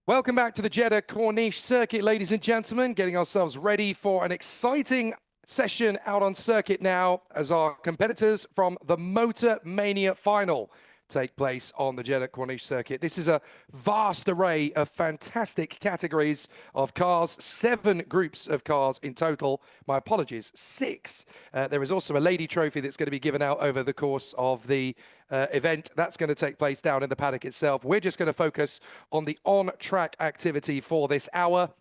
Welcome back to the Jeddah Corniche circuit, ladies and gentlemen. Getting ourselves ready for an exciting session out on circuit now as our competitors from the Motor Mania final take place on the Jeddah Corniche circuit. This is a vast array of fantastic categories of cars, 7 groups of cars in total. My apologies, 6. There is also a lady trophy that's going to be given out over the course of the event. That's going to take place down in the paddock itself. We're just going to focus on the on-track activity for this hour.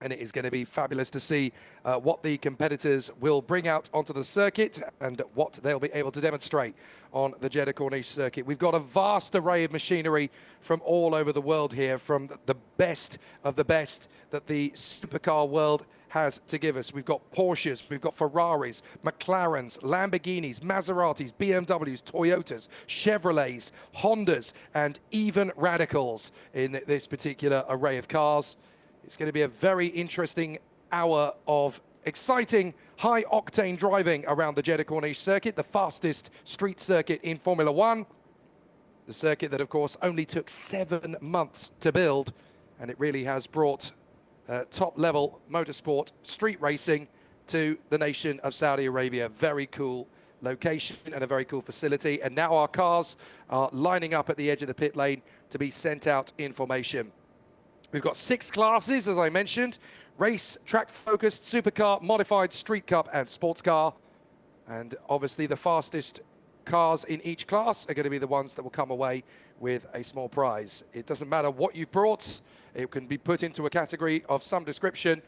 And it is going to be fabulous to see what the competitors will bring out onto the circuit and what they'll be able to demonstrate on the Jeddah Corniche circuit. We've got a vast array of machinery from all over the world here, from the best of the best that the supercar world has to give us. We've got Porsches, we've got Ferraris, McLarens, Lamborghinis, Maseratis, BMWs, Toyotas, Chevrolets, Hondas, and even Radicals in this particular array of cars. It's going to be a very interesting hour of exciting, high-octane driving around the Jeddah Corniche circuit, the fastest street circuit in Formula One. The circuit that, of course, only took 7 months to build, and it really has brought top-level motorsport street racing to the nation of Saudi Arabia. Very cool location and a very cool facility. And now our cars are lining up at the edge of the pit lane to be sent out in formation. We've got 6 classes, as I mentioned: race, track-focused, supercar, modified, street cup, and sports car. And obviously the fastest cars in each class are going to be the ones that will come away with a small prize. It doesn't matter what you've brought. It can be put into a category of some description.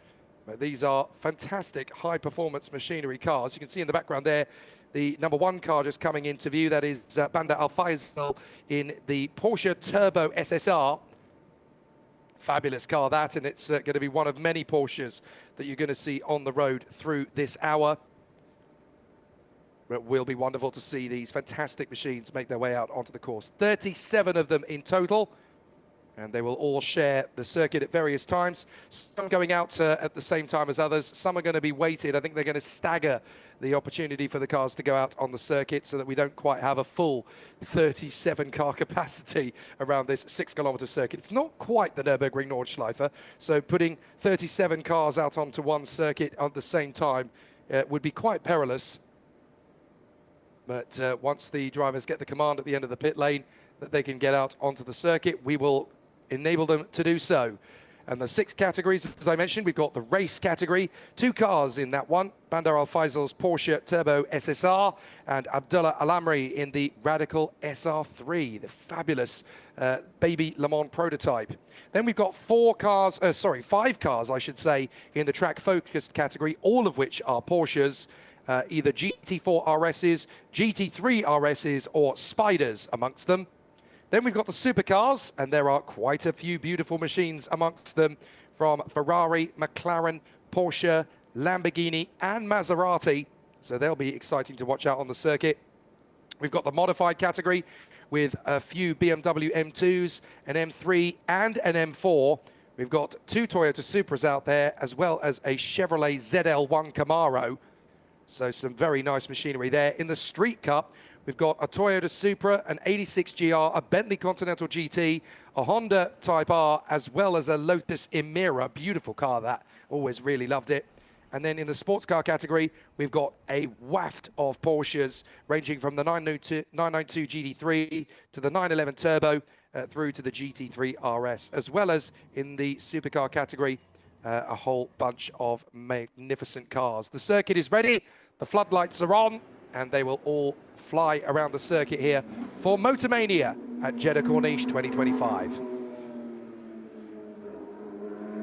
But these are fantastic high-performance machinery cars. You can see in the background there the #1 car just coming into view. That is Bandar Al Faisal in the Porsche Turbo SSR. Fabulous car that, and it's going to be one of many Porsches that you're going to see on the road through this hour. It will be wonderful to see these fantastic machines make their way out onto the course. 37 of them in total, and they will all share the circuit at various times. Some going out at the same time as others. Some are going to be weighted. I think they're going to stagger the opportunity for the cars to go out on the circuit so that we don't quite have a full 37 car capacity around this 6-kilometer circuit. It's not quite the Nürburgring Nordschleife, so putting 37 cars out onto one circuit at the same time would be quite perilous. But once the drivers get the command at the end of the pit lane that they can get out onto the circuit, we will enable them to do so. And the 6 categories, as I mentioned, we've got the race category, 2 cars in that one: Bandar Al Faisal's Porsche Turbo SSR and Abdullah Al Amri in the Radical SR3, the fabulous baby Le Mans prototype. Then we've got 5 cars, I should say, in the track-focused category, all of which are Porsches, either GT4 RSs, GT3 RSs, or Spiders amongst them. Then we've got the supercars, and there are quite a few beautiful machines amongst them, from Ferrari, McLaren, Porsche, Lamborghini, and Maserati. So they'll be exciting to watch out on the circuit. We've got the modified category with a few BMW M2s, an M3, and an M4. We've got 2 Toyota Supras out there, as well as a Chevrolet ZL1 Camaro. So some very nice machinery there. In the Street Cup, we've got a Toyota Supra, an 86 GR, a Bentley Continental GT, a Honda Type R, as well as a Lotus Emira. Beautiful car, that. Always really loved it. And then in the sports car category, we've got a waft of Porsches, ranging from the 992 GT3 to the 911 Turbo, through to the GT3 RS, as well as in the supercar category, a whole bunch of magnificent cars. The circuit is ready, the floodlights are on, and they will all fly around the circuit here for Motor Mania at Jeddah Corniche 2025.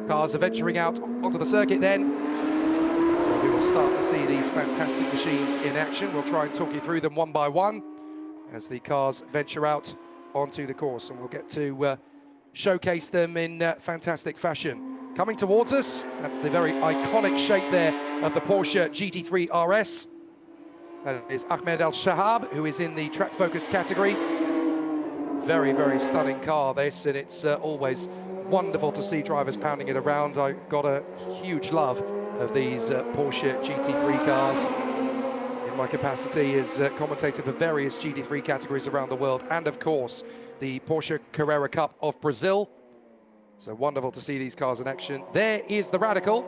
Cars are venturing out onto the circuit then, so we will start to see these fantastic machines in action. We'll try and talk you through them one by one as the cars venture out onto the course, and we'll get to showcase them in fantastic fashion. Coming towards us, that's the very iconic shape there of the Porsche GT3 RS. That is Ahmed Al Shahab, who is in the track-focused category. Very, very stunning car, this, and it's always wonderful to see drivers pounding it around. I've got a huge love of these Porsche GT3 cars. In my capacity as commentator for various GT3 categories around the world, and of course, the Porsche Carrera Cup of Brazil. So wonderful to see these cars in action. There is the Radical.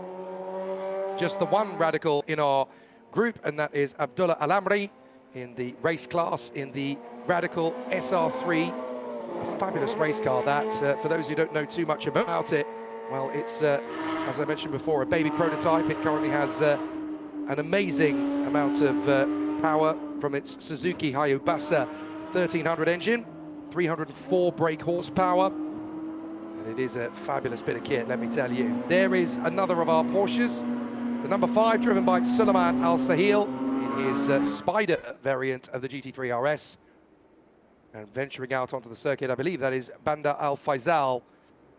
Just the one Radical in our group, and that is Abdullah Al Amri in the race class in the Radical SR3. A fabulous race car that. For those who don't know too much about it, well, it's, as I mentioned before, a baby prototype. It currently has an amazing amount of power from its Suzuki Hayabasa 1300 engine, 304 brake horsepower. And it is a fabulous bit of kit, let me tell you. There is another of our Porsches, the number 5, driven by Suleiman Al Sahil in his Spider variant of the GT3 RS. And venturing out onto the circuit, I believe that is Bandar Al Faisal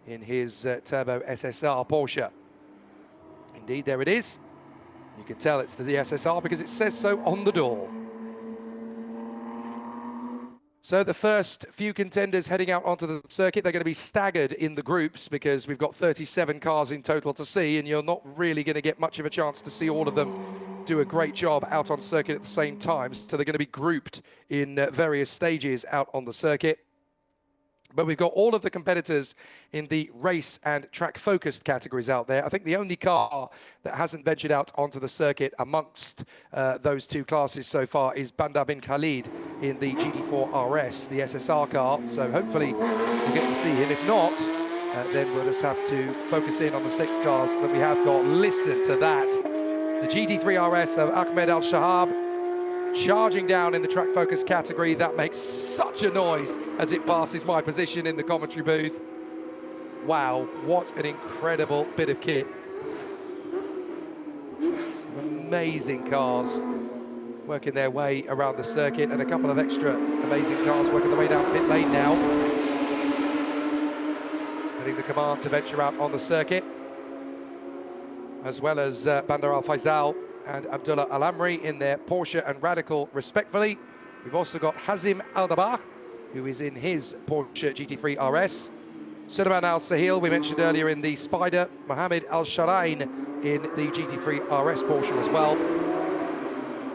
in his Turbo SSR Porsche. Indeed, there it is. You can tell it's the SSR because it says so on the door. So the first few contenders heading out onto the circuit, they're going to be staggered in the groups because we've got 37 cars in total to see, and you're not really going to get much of a chance to see all of them do a great job out on circuit at the same time. So they're going to be grouped in various stages out on the circuit. But we've got all of the competitors in the race and track-focused categories out there. I think the only car that hasn't ventured out onto the circuit amongst those two classes so far is Bandar bin Khalid in the GT4 RS, the SSR car. So hopefully we'll get to see him. If not, then we'll just have to focus in on the 6 cars that we have got. Listen to that. The GT3 RS of Ahmed Al-Shahab charging down in the track focus category. That makes such a noise as it passes my position in the commentary booth. Wow, what an incredible bit of kit. Some amazing cars working their way around the circuit, and a couple of extra amazing cars working their way down pit lane now. Getting the command to venture out on the circuit, as well as Bandar Al Faisal and Abdullah Al Amri in their Porsche and Radical respectively. We've also got Hazim Al Dabah, who is in his Porsche GT3 RS. Suleiman Al Sahil, we mentioned earlier, in the Spider. Mohammed Al Sharain in the GT3 RS Porsche as well.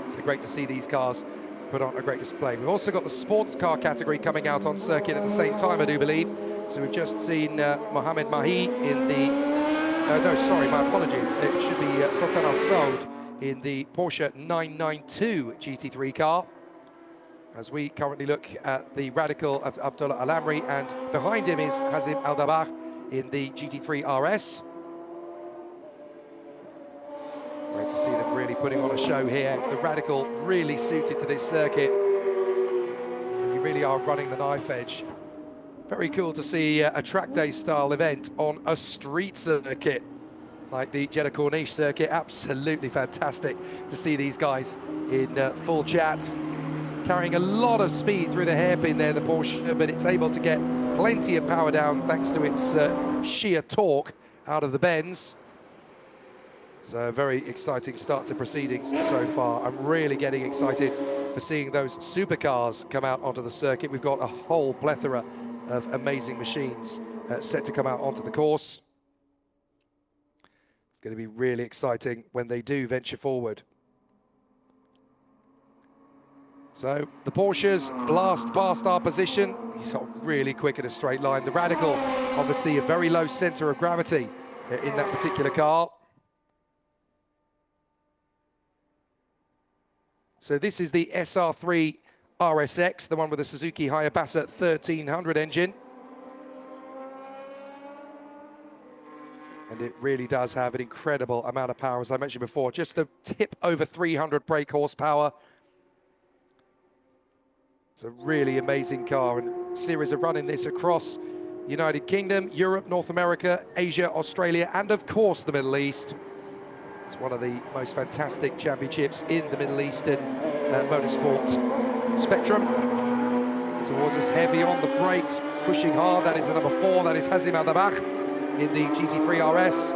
So great to see these cars put on a great display. We've also got the sports car category coming out on circuit at the same time, I do believe. So we've just seen Mohammed Mahi in the, no, sorry, my apologies. It should be Sultan Al Saud in the Porsche 992 GT3 car, as we currently look at the Radical of Abdullah Al Amri, and behind him is Hazim Al Dabah in the GT3 RS. Great to see them really putting on a show here. The Radical really suited to this circuit. You really are running the knife edge. Very cool to see a track day style event on a street circuit like the Jeddah Corniche circuit. Absolutely fantastic to see these guys in full chat, carrying a lot of speed through the hairpin there, the Porsche, but it's able to get plenty of power down thanks to its sheer torque out of the bends. So a very exciting start to proceedings so far. I'm really getting excited for seeing those supercars come out onto the circuit. We've got a whole plethora of amazing machines set to come out onto the course. It's going to be really exciting when they do venture forward. So the Porsches blast past our position. He's really quick in a straight line. The Radical, obviously a very low center of gravity in that particular car. So this is the SR3 RSX, the one with the Suzuki Hayabasa 1300 engine. And it really does have an incredible amount of power, as I mentioned before. Just a tip over 300 brake horsepower. It's a really amazing car, and series are running this across the United Kingdom, Europe, North America, Asia, Australia, and of course the Middle East. It's one of the most fantastic championships in the Middle Eastern motorsport spectrum. Towards us, heavy on the brakes, pushing hard. That is the number 4, that is Hazim Al Dabah in the GT3 RS.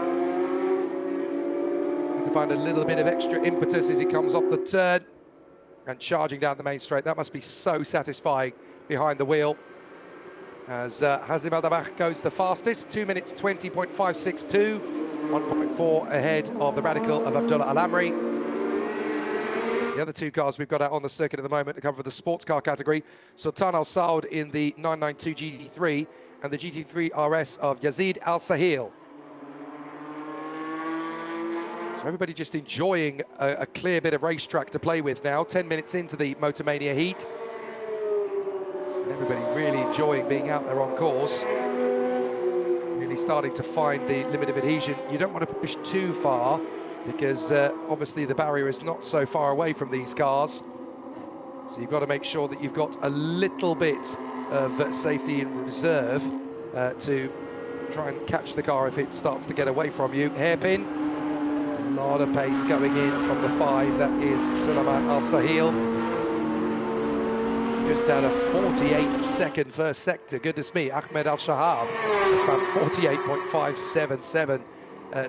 Need to find a little bit of extra impetus as he comes off the turn and charging down the main straight. That must be so satisfying behind the wheel, as Hazim Al Dabah goes the fastest, 2 minutes 20.562, 1.4 ahead of the Radical of Abdullah Al Amri. The other two cars we've got out on the circuit at the moment to come for the sports car category, Sultan Al Saud in the 992 GT3 and the GT3 RS of Yazid Al Sahil. So everybody just enjoying a clear bit of racetrack to play with now, 10 minutes into the Motor Mania heat. And everybody really enjoying being out there on course. Really starting to find the limit of adhesion. You don't want to push too far because obviously the barrier is not so far away from these cars. So you've got to make sure that you've got a little bit of safety in reserve to try and catch the car if it starts to get away from you. Hairpin. A lot of pace going in from the 5, that is Sulaiman Al Sahil. Just out of 48-second first sector, goodness me, Ahmed Al Shahab has found 48.577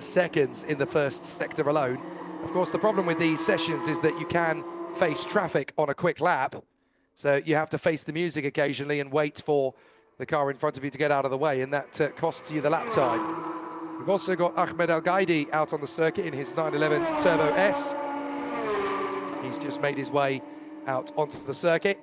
seconds in the first sector alone. Of course, the problem with these sessions is that you can face traffic on a quick lap, so you have to face the music occasionally and wait for the car in front of you to get out of the way, and that costs you the lap time. We've also got Ahmed Al Gaidi out on the circuit in his 911 Turbo S. He's just made his way out onto the circuit.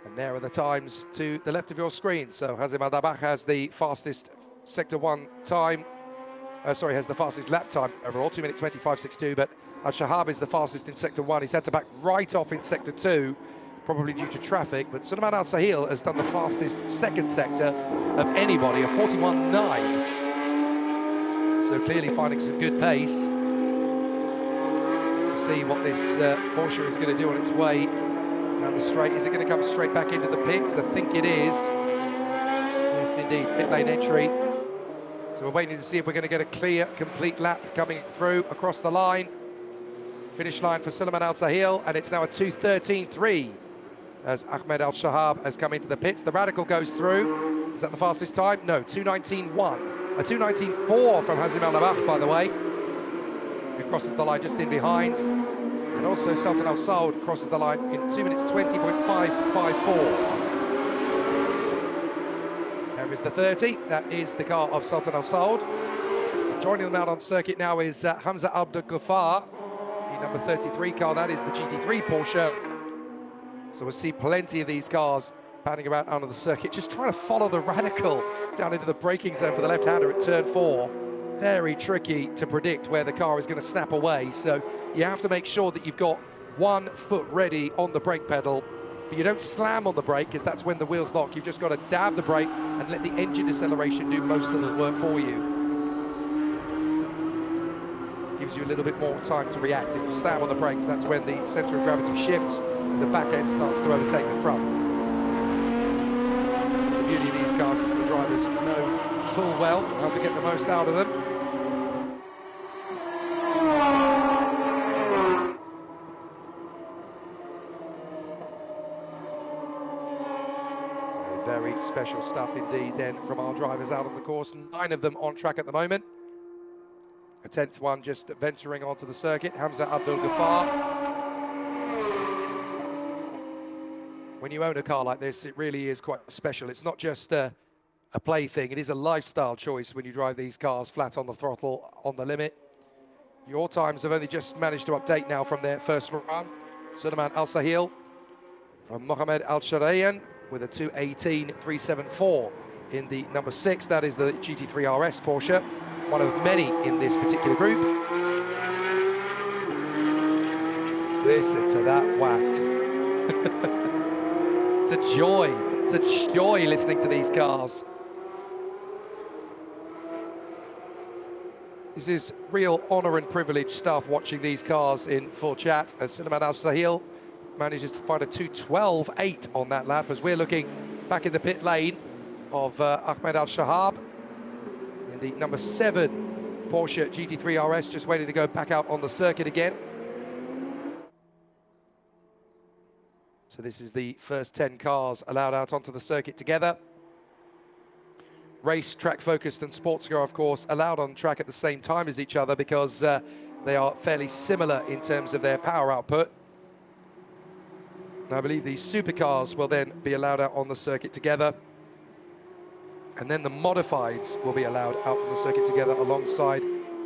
And there are the times to the left of your screen. So Hazim Al-Dabakh has the fastest Sector 1 time. Has the fastest lap time overall, 2 minutes 25.62, but Al-Shahab is the fastest in Sector 1. He's had to back right off in Sector 2, probably due to traffic, but Sulaiman Al Sahil has done the fastest second sector of anybody, a 41.9. So clearly finding some good pace. To see what this Porsche is going to do on its way down the straight. Is it going to come straight back into the pits? I think it is. Yes, indeed, pit lane entry. So we're waiting to see if we're going to get a clear, complete lap coming through across the line. Finish line for Sulaiman Al Sahil, and it's now a 2:13.3 as Ahmed Al Shahab has come into the pits. The Radical goes through. Is that the fastest time? No, 2:19.1. A 2:19.4 from Hazim Al-Dabakh, by the way, who crosses the line just in behind. And also Sultan Al Saud crosses the line in 2 minutes 20.554. There is the 30. That is the car of Sultan Al Saud. Joining them out on circuit now is Hamza Abdul Ghaffar, the number 33 car. That is the GT3 Porsche. So we'll see plenty of these cars panning around onto the circuit, just trying to follow the Radical down into the braking zone for the left-hander at turn 4. Very tricky to predict where the car is going to snap away. So you have to make sure that you've got 1 foot ready on the brake pedal, but you don't slam on the brake because that's when the wheels lock. You've just got to dab the brake and let the engine deceleration do most of the work for you. Gives you a little bit more time to react. If you slam on the brakes, that's when the center of gravity shifts and the back end starts to overtake the front. The beauty of these cars is that the drivers know full well how to get the most out of them. So very special stuff indeed then from our drivers out on the course. 9 of them on track at the moment. A 10th one just venturing onto the circuit, Hamza Abdul Ghaffar. When you own a car like this, it really is quite special. It's not just a play thing, it is a lifestyle choice when you drive these cars flat on the throttle, on the limit. Your times have only just managed to update now from their first run. Sulaiman Al Sahil from Mohammed Al Sharayan with a 2:18.374 in the number 6. That is the GT3 RS Porsche. One of many in this particular group. Listen to that waft. It's a joy. It's a joy listening to these cars. This is real honor and privilege stuff watching these cars in full chat as Sulaiman Al Sahil manages to find a 2:12.8 on that lap as we're looking back in the pit lane of Ahmed Al Shahab. The number 7 Porsche GT3 RS just waiting to go back out on the circuit again. So this is the first 10 cars allowed out onto the circuit together. Race, track focused and sports car, of course, allowed on track at the same time as each other because they are fairly similar in terms of their power output. I believe these supercars will then be allowed out on the circuit together. And then the modifieds will be allowed out on the circuit together alongside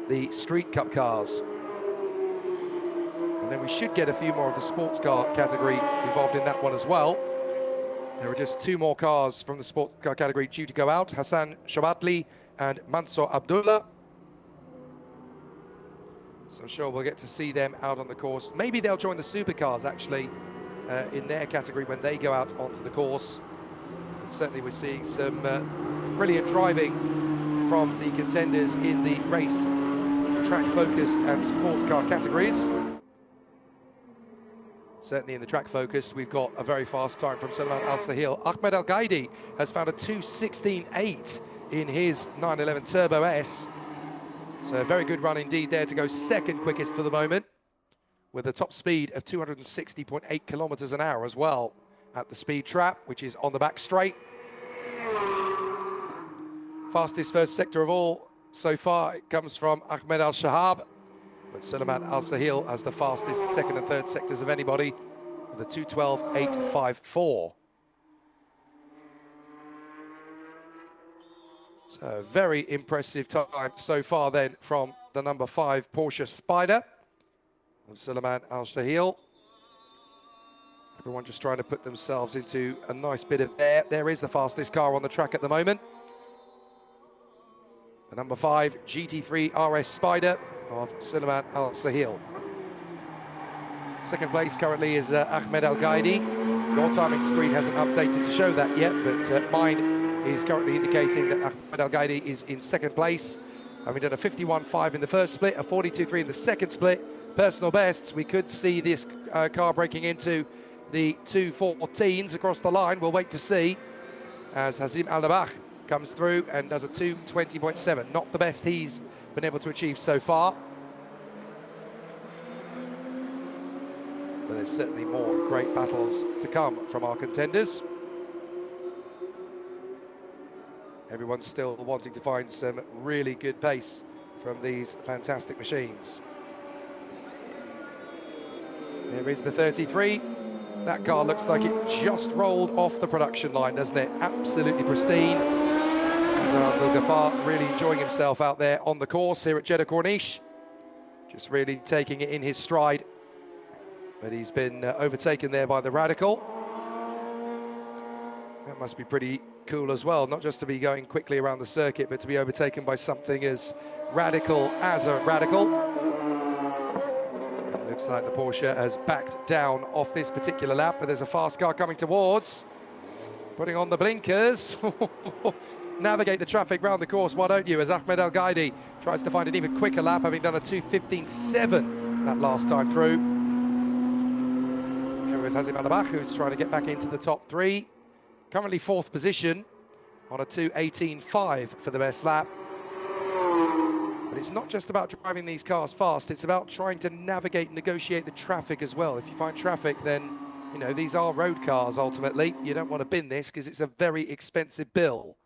the Street Cup cars. And then we should get a few more of the sports car category involved in that one as well. There are just two more cars from the sports car category due to go out. Hassan Shabatli and Mansour Abdullah. So I'm sure we'll get to see them out on the course. Maybe they'll join the supercars, actually, in their category when they go out onto the course. And certainly we're seeing some brilliant driving from the contenders in the race, track-focused and sports car categories. Certainly in the track focus, we've got a very fast time from Sulaiman Al Sahil. Ahmed Al Gaidi has found a 2:16.8 in his 911 Turbo S. So a very good run indeed there to go second quickest for the moment, with a top speed of 260.8 kilometers an hour as well at the speed trap, which is on the back straight. Fastest first sector of all so far, it comes from Ahmed Al Shahab, but Sulaiman Al Sahil has the fastest second and third sectors of anybody with a 2:12.854. So very impressive time so far then from the number 5 Porsche Spider of Sulaiman Al Sahil. Everyone just trying to put themselves into a nice bit of air. There is the fastest car on the track at the moment. The number 5 GT3 RS Spider of Sulaiman Al Sahil. Second place currently is Ahmed Al Gaidi. Your timing screen hasn't updated to show that yet, but mine is currently indicating that Ahmed Al Gaidi is in second place. Having done a 51.5 in the first split, a 42.3 in the second split. Personal bests, we could see this car breaking into the 2:14s across the line. We'll wait to see as Hazim Al-Dabakh comes through and does a 2:20.7. Not the best he's been able to achieve so far. But there's certainly more great battles to come from our contenders. Everyone's still wanting to find some really good pace from these fantastic machines. There is the 33. That car looks like it just rolled off the production line, doesn't it? Absolutely pristine. Abdul Ghaffar really enjoying himself out there on the course here at Jeddah Corniche. Just really taking it in his stride. But he's been overtaken there by the Radical. That must be pretty cool as well, not just to be going quickly around the circuit, but to be overtaken by something as radical as a Radical. It looks like the Porsche has backed down off this particular lap, but there's a fast car coming towards. Putting on the blinkers. Navigate the traffic round the course, why don't you, as Ahmed Al Gaidi tries to find an even quicker lap, having done a 2:15.7 that last time through. Here is Hazim Al-Dabakh, who's trying to get back into the top 3. Currently 4th position on a 2:18.5 for the best lap. But it's not just about driving these cars fast, it's about trying to navigate and negotiate the traffic as well. If you find traffic, then, you know, these are road cars ultimately. You don't want to bin this because it's a very expensive bill.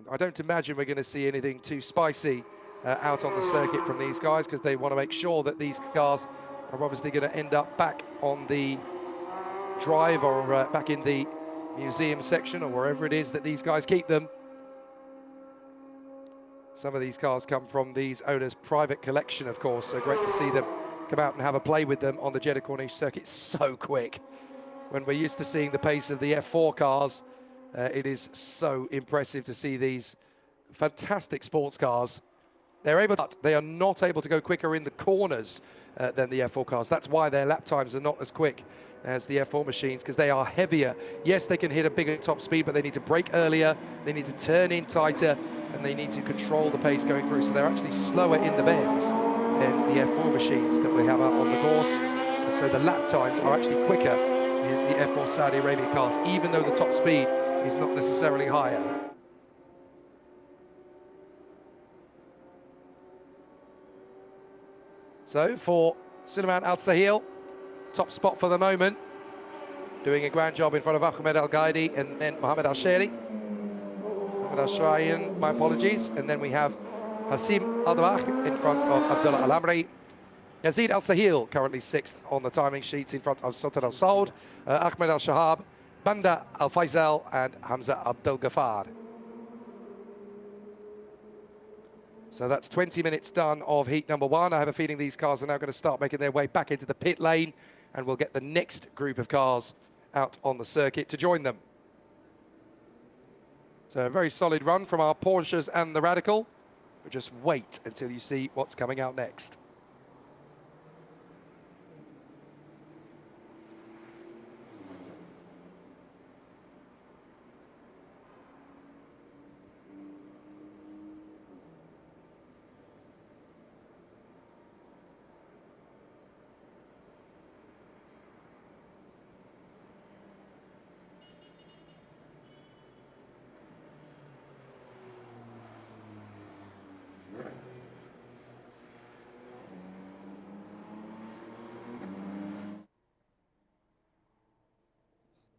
I don't imagine we're going to see anything too spicy out on the circuit from these guys, because they want to make sure that these cars are obviously going to end up back on the drive or back in the museum section or wherever it is that these guys keep them. Some of these cars come from these owners' private collection, of course, so great to see them come out and have a play with them on the Jeddah Corniche circuit so quick. When we're used to seeing the pace of the F4 cars, it is so impressive to see these fantastic sports cars. They are not able to go quicker in the corners than the F4 cars. That's why their lap times are not as quick as the F4 machines, because they are heavier. Yes, they can hit a bigger top speed, but they need to brake earlier, they need to turn in tighter, and they need to control the pace going through. So they're actually slower in the bends than the F4 machines that we have out on the course. And so the lap times are actually quicker in the F4 Saudi Arabia cars, even though the top speed is not necessarily higher. So for Sulaiman Al Sahil, top spot for the moment, doing a grand job in front of Ahmed Al Gaidi and then Mohammed Al Shairi. Mohammed Al Shayan, my apologies. And then we have Hazim Al-Dabakh in front of Abdullah Al Amri. Yazid Al Sahil currently 6th on the timing sheets in front of Sultan Al Saud, Ahmed Al Shahab, Banda Al Faisal, and Hamza Abdul Ghaffar. So that's 20 minutes done of heat number 1. I have a feeling these cars are now going to start making their way back into the pit lane and we'll get the next group of cars out on the circuit to join them. So a very solid run from our Porsches and the Radical, but just wait until you see what's coming out next.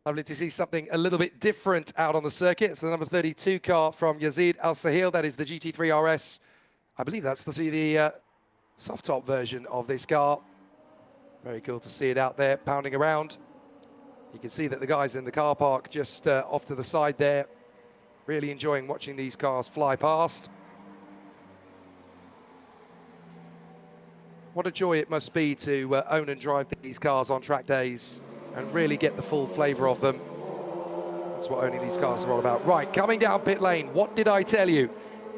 Lovely to see something a little bit different out on the circuit. It's the number 32 car from Yazid Al Sahil. That is the GT3 RS. I believe that's the soft top version of this car. Very cool to see it out there pounding around. You can see that the guys in the car park just off to the side there, really enjoying watching these cars fly past. What a joy it must be to own and drive these cars on track days and really get the full flavour of them. That's what owning these cars are all about. Right, coming down pit lane, what did I tell you?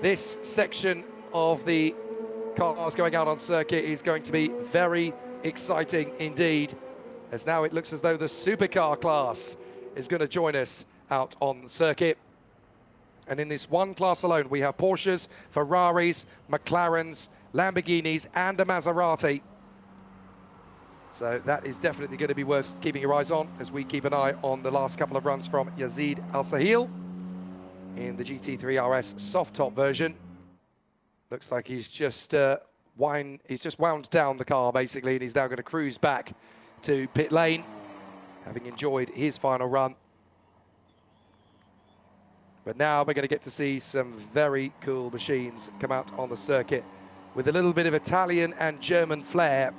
This section of the cars going out on circuit is going to be very exciting indeed, as now it looks as though the supercar class is going to join us out on the circuit. And in this one class alone, we have Porsches, Ferraris, McLarens, Lamborghinis, and a Maserati. So that is definitely going to be worth keeping your eyes on as we keep an eye on the last couple of runs from Yazid Al Sahil in the GT3 RS soft top version. Looks like he's just wound down the car basically, and he's now going to cruise back to pit lane, having enjoyed his final run. But now we're going to get to see some very cool machines come out on the circuit with a little bit of Italian and German flair,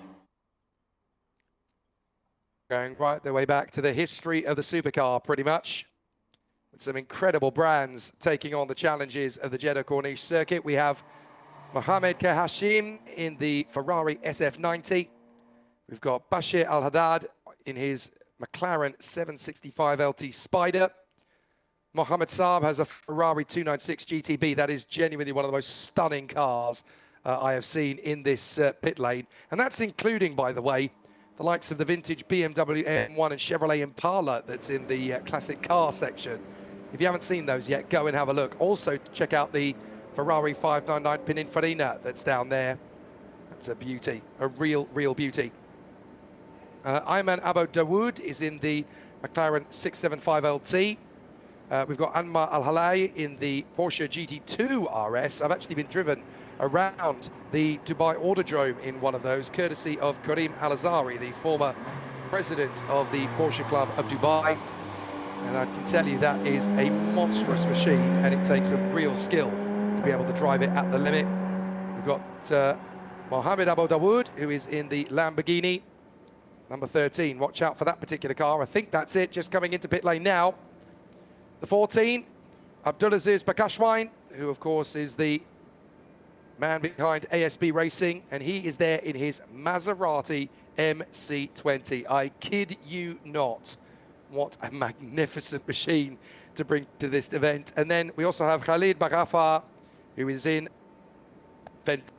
going right their way back to the history of the supercar pretty much, with some incredible brands taking on the challenges of the Jeddah Corniche circuit. We have Mohamed Kahashim in the Ferrari SF90. We've got Bashir Al-Haddad in his McLaren 765 LT Spider. Mohamed Saab has a Ferrari 296 GTB. That is genuinely one of the most stunning cars I have seen in this pit lane. And that's including, by the way, the likes of the vintage BMW M1 and Chevrolet Impala that's in the classic car section. If you haven't seen those yet, go and have a look. Also, check out the Ferrari 599 Pininfarina that's down there. That's a beauty, a real beauty. Ayman Abu Dawood is in the McLaren 675 LT. We've got Anmar Al-Halai in the Porsche GT2 RS. I've actually been driven around the Dubai Autodrome in one of those, courtesy of Karim Al-Azari, the former president of the Porsche Club of Dubai. And I can tell you that is a monstrous machine, and it takes a real skill to be able to drive it at the limit. We've got Mohamed Abu Dawood, who is in the Lamborghini, number 13. Watch out for that particular car. I think that's it, just coming into pit lane now. The 14, Abdulaziz Bakashwine, who of course is the man behind ASB Racing, and he is there in his Maserati MC20. I kid you not. What a magnificent machine to bring to this event. And then we also have Khalid Baghafar, who is in Vent.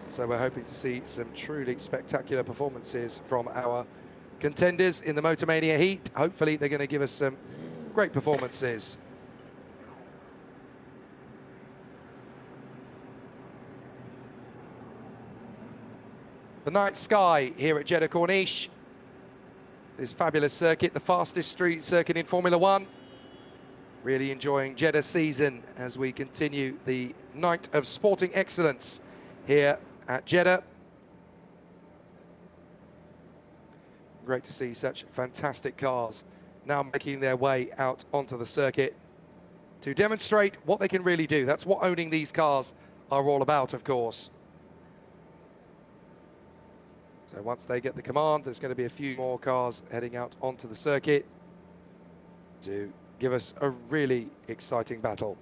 So we're hoping to see some truly spectacular performances from our contenders in the Motormania Heat. Hopefully they're going to give us some great performances. the night sky here at Jeddah Corniche. This fabulous circuit, the fastest street circuit in Formula One. Really enjoying Jeddah season as we continue the night of sporting excellence here at Jeddah. Great to see such fantastic cars now making their way out onto the circuit to demonstrate what they can really do. That's what owning these cars are all about, of course. So once they get the command, there's going to be a few more cars heading out onto the circuit to give us a really exciting battle.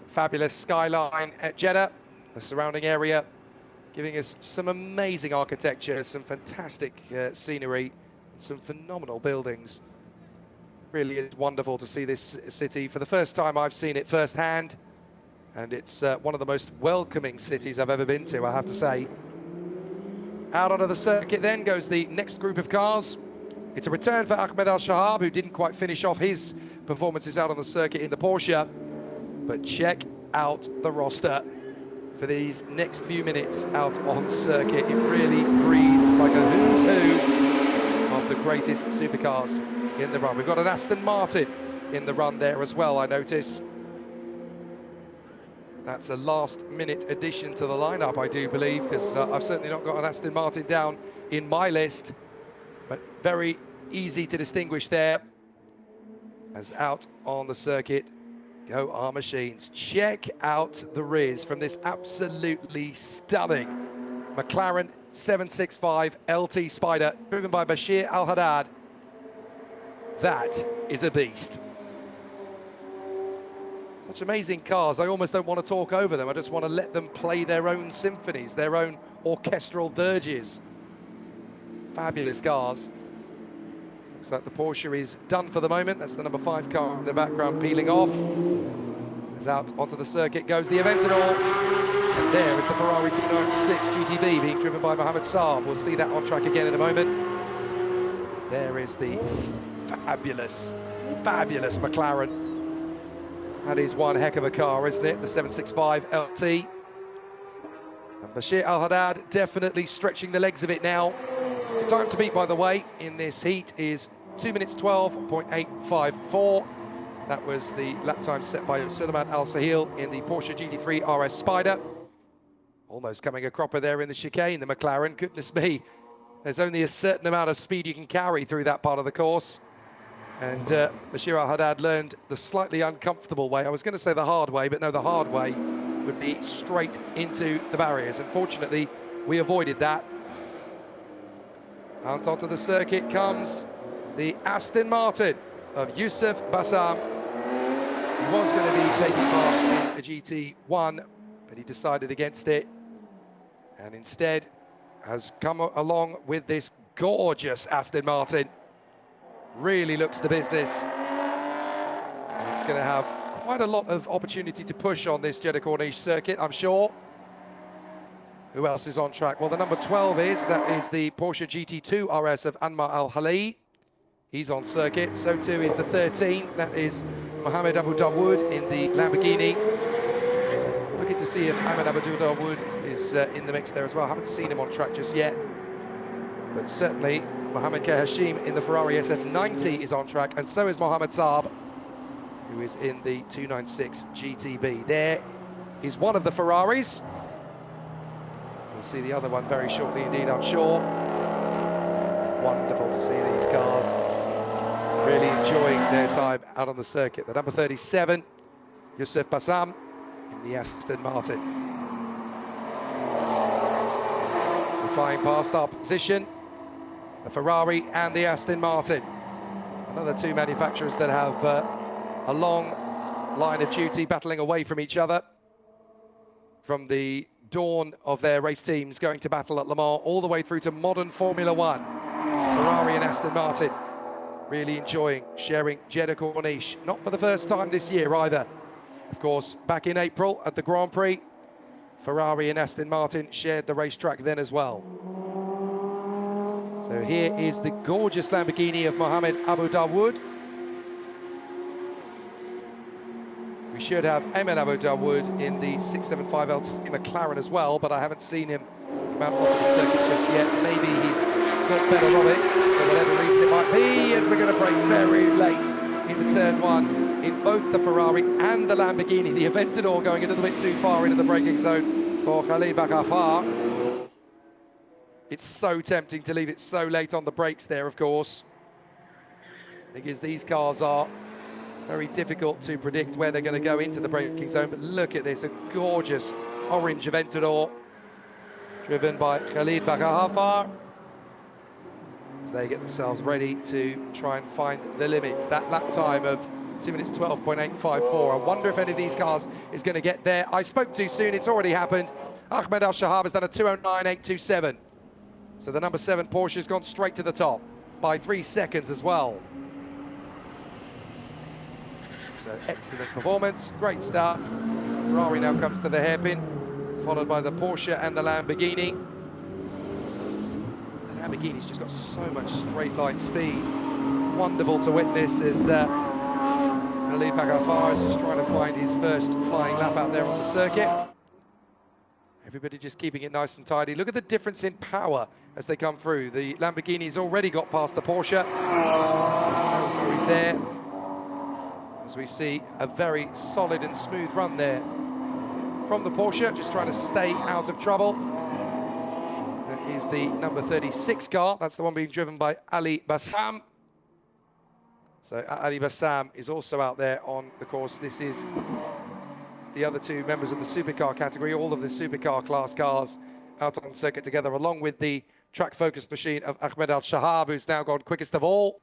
Fabulous skyline at Jeddah, the surrounding area, giving us some amazing architecture, some fantastic scenery, and some phenomenal buildings. Really is wonderful to see this city. For the first time, I've seen it firsthand, and it's one of the most welcoming cities I've ever been to, I have to say. Out onto the circuit then goes the next group of cars. It's a return for Ahmed Al-Shahab, who didn't quite finish off his performances out on the circuit in the Porsche. But check out the roster for these next few minutes out on circuit. It really reads like a who's who of the greatest supercars in the run. We've got an Aston Martin in the run there as well, I notice. That's a last-minute addition to the lineup, I do believe, because I've certainly not got an Aston Martin down in my list. But very easy to distinguish there as out on the circuit go our machines. Check out the Riz from this absolutely stunning McLaren 765 LT Spider, driven by Bashir Al-Haddad. That is a beast. Such amazing cars. I almost don't want to talk over them. I just want to let them play their own symphonies, their own orchestral dirges. Fabulous cars. Looks like the Porsche is done for the moment. That's the number 5 car in the background peeling off. As out onto the circuit goes the Aventador. And there is the Ferrari 296 GTB being driven by Mohamed Saab. We'll see that on track again in a moment. There is the fabulous McLaren. That is one heck of a car, isn't it? The 765 LT. And Bashir Al-Haddad definitely stretching the legs of it now. The time to beat, by the way, in this heat is 2 minutes 12.854. That was the lap time set by Suleiman Al Sahil in the Porsche GT3 RS Spider. Almost coming a cropper there in the chicane, the McLaren. Goodness me, there's only a certain amount of speed you can carry through that part of the course. And Bashir Al-Haddad learned the slightly uncomfortable way. I was going to say the hard way, but no, the hard way would be straight into the barriers. Unfortunately, we avoided that. Out onto the circuit comes the Aston Martin of Youssef Bassam. He was going to be taking part in a GT1, but he decided against it, and instead has come along with this gorgeous Aston Martin. Really looks the business. It's going to have quite a lot of opportunity to push on this Jeddah Corniche circuit, I'm sure. Who else is on track? Well, the number 12 that is the Porsche GT2 RS of Anmar Al-Hali. He's on circuit. So too is the 13. That is Mohamed Abu Dawood in the Lamborghini. Looking to see if Mohamed Abu Dawood is in the mix there as well. Haven't seen him on track just yet. But certainly Mohamed Hashim in the Ferrari SF90 is on track, and so is Mohamed Saab, who is in the 296 GTB. There is one of the Ferraris. We'll see the other one very shortly indeed, I'm sure. Wonderful to see these cars really enjoying their time out on the circuit. The number 37, Youssef Bassam in the Aston Martin. We're flying past our position, the Ferrari and the Aston Martin. Another two manufacturers that have a long line of duty battling away from each other. From the dawn of their race teams going to battle at Le Mans all the way through to modern Formula One. Ferrari and Aston Martin really enjoying sharing Jeddah Corniche. Not for the first time this year either. Of course, back in April at the Grand Prix, Ferrari and Aston Martin shared the racetrack then as well. So here is the gorgeous Lamborghini of Mohammed Abu Dawood. We should have Ahmed Abu Dawood in the 675 LT McLaren as well, but I haven't seen him come out onto the circuit just yet. Maybe he's thought better of it, for whatever reason it might be, as we're going to break very late into turn one in both the Ferrari and the Lamborghini. The Aventador going a little bit too far into the braking zone for Khalid Baghafar. It's so tempting to leave it so late on the brakes there, of course, because these cars are very difficult to predict where they're going to go into the braking zone. But look at this, a gorgeous orange Aventador driven by Khalid Baghafar. So they get themselves ready to try and find the limit. That lap time of 2 minutes 12.854. I wonder if any of these cars is going to get there. I spoke too soon, it's already happened. Ahmed Al-Shahab has done a 209.827. So the number 7 Porsche has gone straight to the top by 3 seconds as well. So excellent performance, great stuff. As the Ferrari now comes to the hairpin, followed by the Porsche and the Lamborghini. The Lamborghini's just got so much straight line speed. Wonderful to witness as Khalid Baghafar is just trying to find his first flying lap out there on the circuit. Everybody just keeping it nice and tidy. Look at the difference in power as they come through. The Lamborghini's already got past the Porsche. No worries there. As we see a very solid and smooth run there from the Porsche, just trying to stay out of trouble. That is the number 36 car. That's the one being driven by Ali Bassam. So Ali Bassam is also out there on the course. This is the other 2 members of the supercar category, all of the supercar class cars out on circuit together, along with the track-focused machine of Ahmed Al-Shahab, who's now gone quickest of all.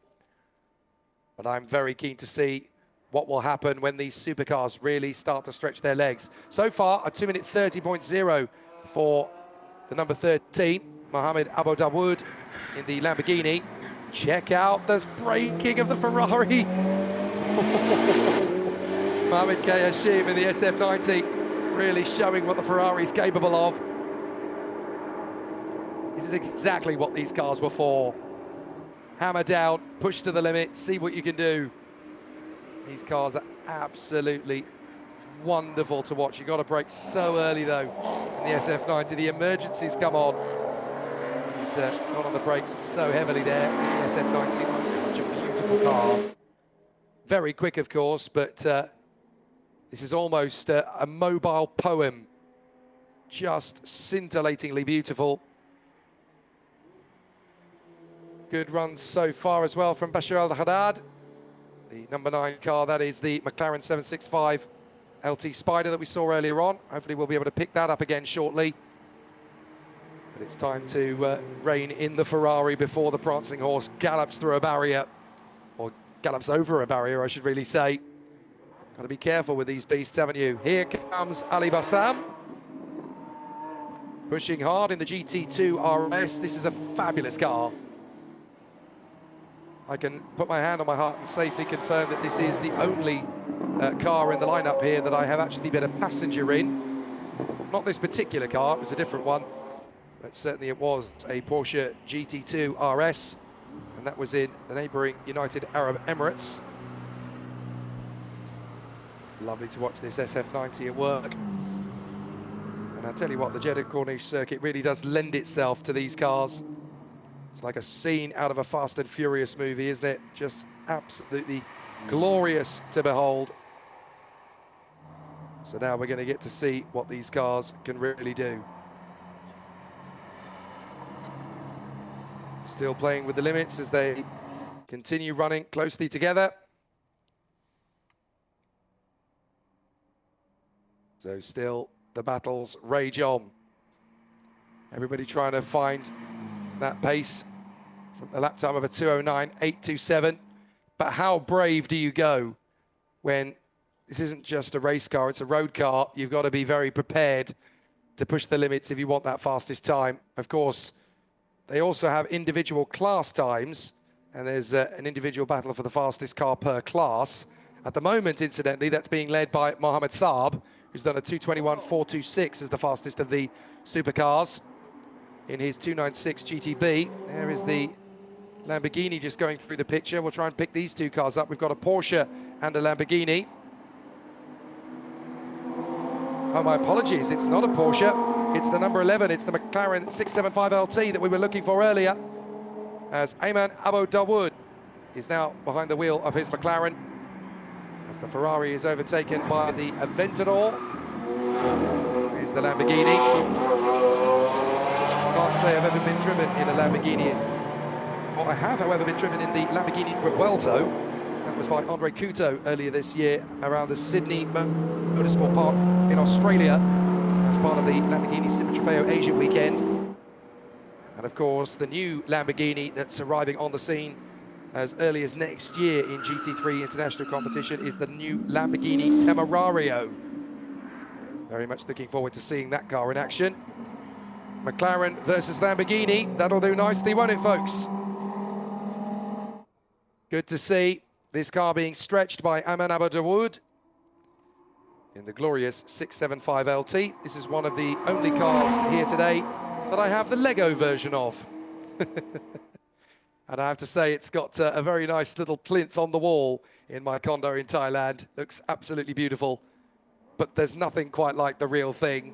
But I'm very keen to see what will happen when these supercars really start to stretch their legs. So far, a 2 minute 30.0 for the number 13, Mohammed Abu Dawood in the Lamborghini. Check out this braking of the Ferrari. Mohamed Kayashim in the SF90, really showing what the Ferrari is capable of. This is exactly what these cars were for. Hammer down, push to the limit, see what you can do. These cars are absolutely wonderful to watch. You've got to brake so early, though, in the SF90. The emergencies come on. He's gone on the brakes so heavily there in the SF90. This is such a beautiful car. Very quick, of course, but this is almost a mobile poem. Just scintillatingly beautiful. Good runs so far as well from Bashar Al-Haddad. The number 9 car, that is the McLaren 765 LT Spider that we saw earlier on. Hopefully we'll be able to pick that up again shortly. But it's time to rein in the Ferrari before the prancing horse gallops through a barrier. Or gallops over a barrier, I should really say. Got to be careful with these beasts, haven't you? Here comes Ali Bassam. Pushing hard in the GT2 RS. This is a fabulous car. I can put my hand on my heart and safely confirm that this is the only car in the lineup here that I have actually been a passenger in. Not this particular car, it was a different one. But certainly it was a Porsche GT2 RS. And that was in the neighbouring United Arab Emirates. Lovely to watch this SF90 at work. And I tell you what, the Jeddah Corniche circuit really does lend itself to these cars. It's like a scene out of a Fast and Furious movie, isn't it? Just absolutely glorious to behold. So now we're going to get to see what these cars can really do. Still playing with the limits as they continue running closely together. So still the battles rage on. Everybody trying to find that pace from the lap time of a 209.827. But how brave do you go when this isn't just a race car, it's a road car? You've got to be very prepared to push the limits if you want that fastest time. Of course, they also have individual class times, and there's an individual battle for the fastest car per class. At the moment, incidentally, that's being led by Mohammed Saab, who's done a 221.426 as the fastest of the supercars. in his 296 GTB. There is the Lamborghini just going through the picture. We'll try and pick these two cars up. We've got a Porsche and a Lamborghini. Oh, my apologies, it's not a Porsche. It's the number 11, it's the McLaren 675 LT that we were looking for earlier, as Ayman Abu Dawood is now behind the wheel of his McLaren, as the Ferrari is overtaken by the Aventador. Here's the Lamborghini. Can't say I've ever been driven in a Lamborghini. Well, I have, however, been driven in the Lamborghini Revuelto. That was by Andre Couto earlier this year around the Sydney Motorsport Park in Australia as part of the Lamborghini Super Trofeo Asia weekend. And of course, the new Lamborghini that's arriving on the scene as early as next year in GT3 international competition is the new Lamborghini Temerario. Very much looking forward to seeing that car in action. McLaren versus Lamborghini, that'll do nicely, won't it, folks? Good to see this car being stretched by Ayman Abu Dawood in the glorious 675 LT. This is one of the only cars here today that I have the Lego version of. And I have to say, it's got a very nice little plinth on the wall in my condo in Thailand. Looks absolutely beautiful, but there's nothing quite like the real thing.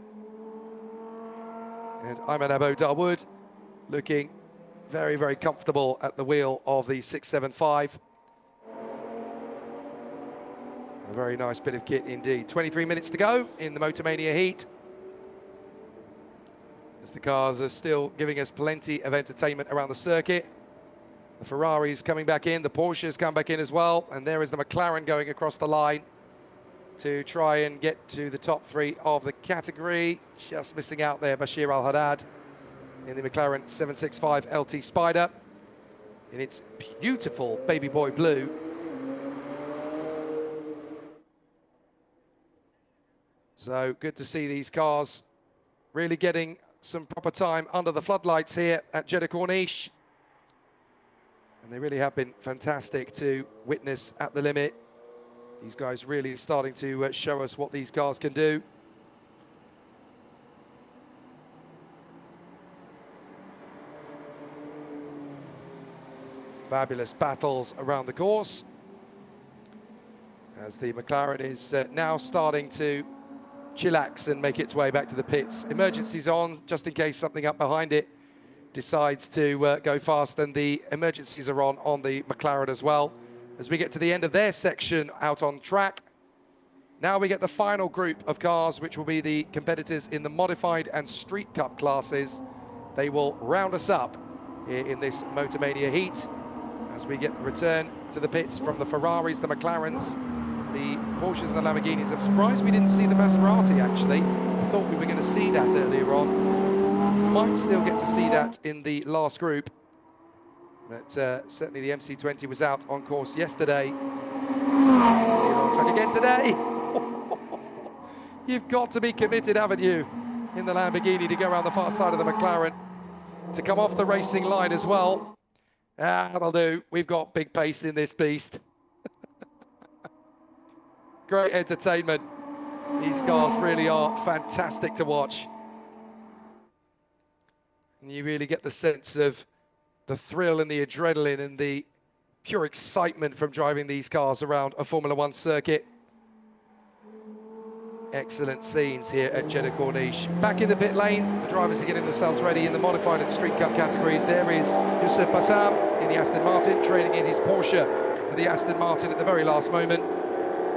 And Ayman Abu Dawood looking very, very comfortable at the wheel of the 675. A very nice bit of kit indeed. 23 minutes to go in the Motormania heat, as the cars are still giving us plenty of entertainment around the circuit. The Ferraris coming back in, the Porsches come back in as well, and there is the McLaren going across the line to try and get to the top three of the category. Just missing out there, Bashir Al-Haddad in the McLaren 765 LT Spider in its beautiful baby boy blue. So good to see these cars really getting some proper time under the floodlights here at Jeddah Corniche. And they really have been fantastic to witness at the limit. These guys really starting to show us what these cars can do. Fabulous battles around the course, as the McLaren is now starting to chillax and make its way back to the pits. Emergency's on, just in case something up behind it decides to go fast, and the emergencies are on the McLaren as well. As we get to the end of their section out on track, now we get the final group of cars, which will be the competitors in the modified and street cup classes. They will round us up here in this Motormania heat as we get the return to the pits from the Ferraris, the McLarens, the Porsches and the Lamborghinis. I'm surprised we didn't see the Maserati, actually. I thought we were going to see that earlier on. Might still get to see that in the last group. But certainly the MC20 was out on course yesterday. It's nice to see it on track again today. You've got to be committed, haven't you, in the Lamborghini to go around the far side of the McLaren, to come off the racing line as well. That'll do. We've got big pace in this beast. Great entertainment. These cars really are fantastic to watch. And you really get the sense of the thrill and the adrenaline and the pure excitement from driving these cars around a Formula One circuit. Excellent scenes here at Jeddah Corniche. Back in the pit lane, the drivers are getting themselves ready in the modified and street cup categories. There is Youssef Bassam in the Aston Martin, training in his Porsche for the Aston Martin at the very last moment.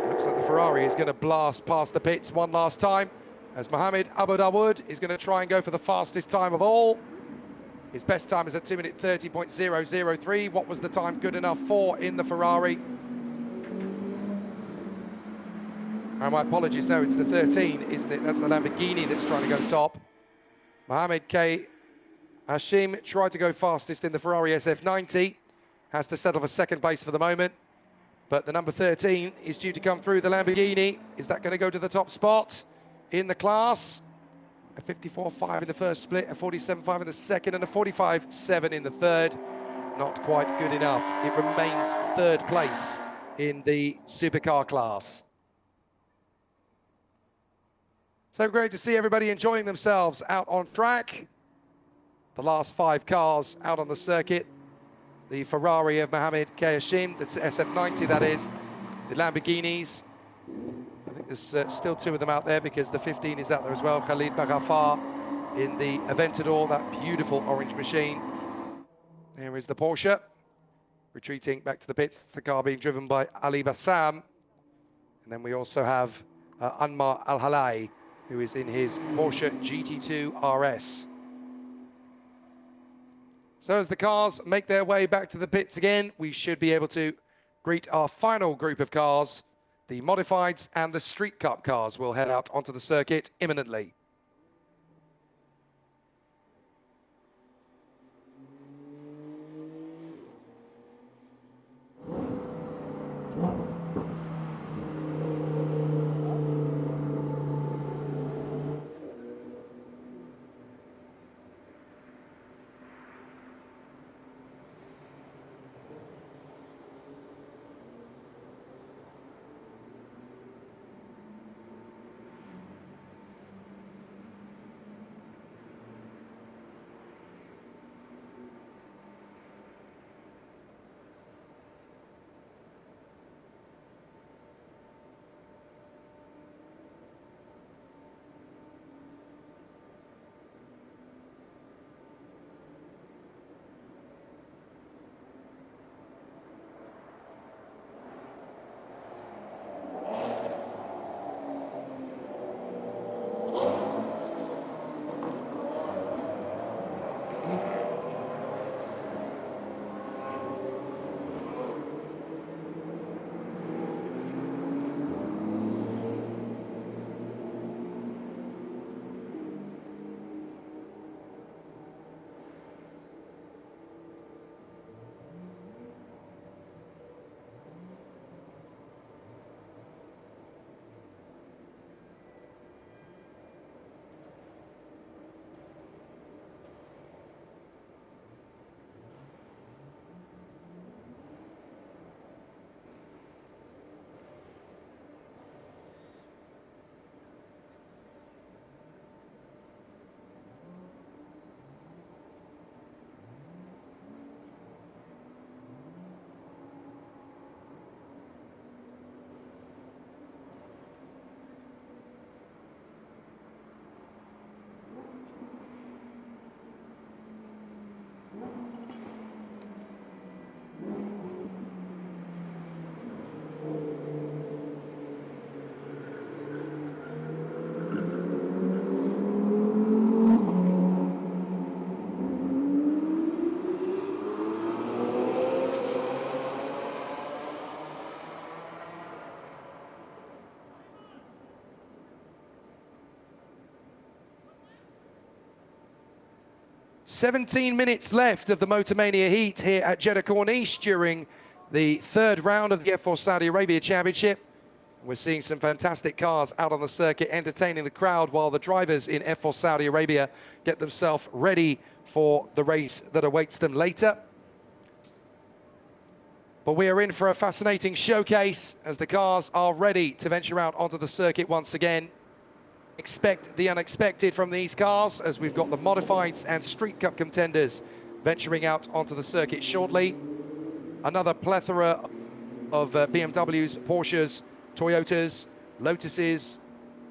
Looks like the Ferrari is going to blast past the pits one last time, as Mohammed Abu Dawood is going to try and go for the fastest time of all. His best time is at 2:30.003. What was the time good enough for in the Ferrari? And my apologies, no, it's the 13, isn't it? That's the Lamborghini that's trying to go top. Mohammed K. Hashim tried to go fastest in the Ferrari SF90. Has to settle for second place for the moment. But the number 13 is due to come through the Lamborghini. Is that going to go to the top spot in the class? A 54.5 in the first split, a 47.5 in the second, and a 45.7 in the third. Not quite good enough. It remains third place in the supercar class. So great to see everybody enjoying themselves out on track. the last 5 cars out on the circuit. The Ferrari of Mohamed Kayashim, the SF90 that is, the Lamborghinis. I think there's still 2 of them out there because the 15 is out there as well. Khalid Baghafar in the Aventador, that beautiful orange machine. There is the Porsche, retreating back to the pits. It's the car being driven by Ali Bassam. And then we also have Anmar Al-Halai, who is in his Porsche GT2 RS. So as the cars make their way back to the pits again, we should be able to greet our final group of cars. The Modifieds and the Street Cup cars will head out onto the circuit imminently. "17 minutes left of the Motor Mania heat here at Jeddah Corniche during the 3rd round of the F4 Saudi Arabia Championship. We're seeing some fantastic cars out on the circuit, entertaining the crowd while the drivers in F4 Saudi Arabia get themselves ready for the race that awaits them later. But we are in for a fascinating showcase as the cars are ready to venture out onto the circuit once again. Expect the unexpected from these cars as we've got the Modifieds and Street Cup contenders venturing out onto the circuit shortly. Another plethora of BMWs, Porsches, Toyotas, Lotuses,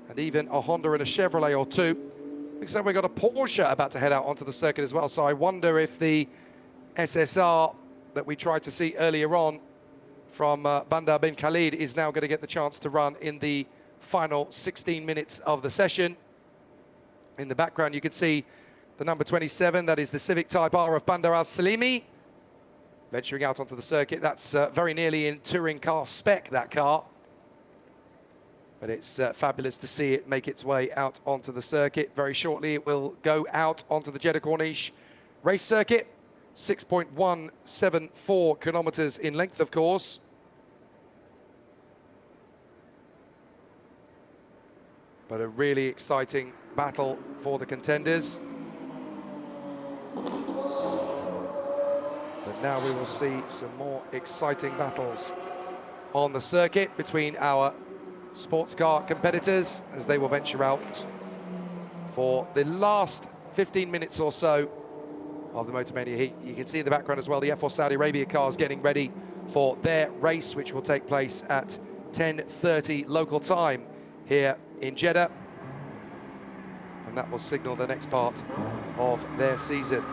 and even a Honda and a Chevrolet or 2. Looks like we've got a Porsche about to head out onto the circuit as well, so I wonder if the SSR that we tried to see earlier on from Bandar bin Khalid is now going to get the chance to run in the final 16 minutes of the session. In the background you can see the number 27, that is the Civic Type R of Bandar Al Salimi, venturing out onto the circuit. That's very nearly in touring car spec, that car. But it's fabulous to see it make its way out onto the circuit. Very shortly it will go out onto the Jeddah Corniche race circuit. 6.174 kilometers in length, of course. But a really exciting battle for the contenders. But now we will see some more exciting battles on the circuit between our sports car competitors as they will venture out for the last 15 minutes or so of the Motor Mania Heat. You can see in the background as well the F4 Saudi Arabia cars getting ready for their race, which will take place at 10:30 local time here in Jeddah. And that will signal the next part of their season.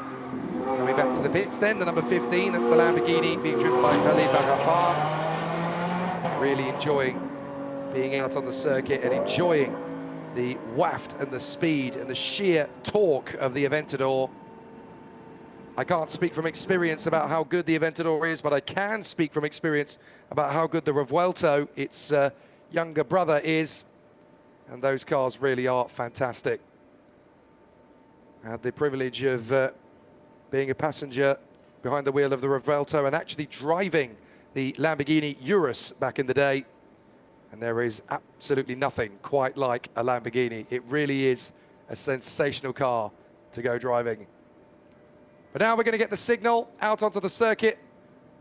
Coming back to the pits then, the number 15, that's the Lamborghini being driven by Khalid Baghafar. Really enjoying being out on the circuit and enjoying the waft and the speed and the sheer torque of the Aventador. I can't speak from experience about how good the Aventador is, but I can speak from experience about how good the Revuelto, its younger brother, is. And those cars really are fantastic. I had the privilege of being a passenger behind the wheel of the Revuelto and actually driving the Lamborghini Urus back in the day. And there is absolutely nothing quite like a Lamborghini. It really is a sensational car to go driving. But now we're going to get the signal out onto the circuit.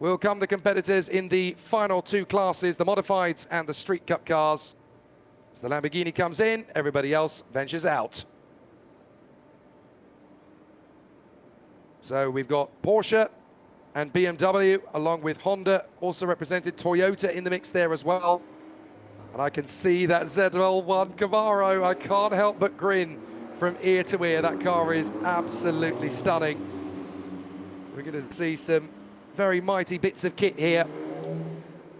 Will come the competitors in the final two classes, the modifieds and the Street Cup cars. As the Lamborghini comes in, everybody else ventures out. So we've got Porsche and BMW, along with Honda, also represented Toyota in the mix there as well. And I can see that ZL1 Camaro. I can't help but grin from ear to ear. That car is absolutely stunning. So we're going to see some very mighty bits of kit here.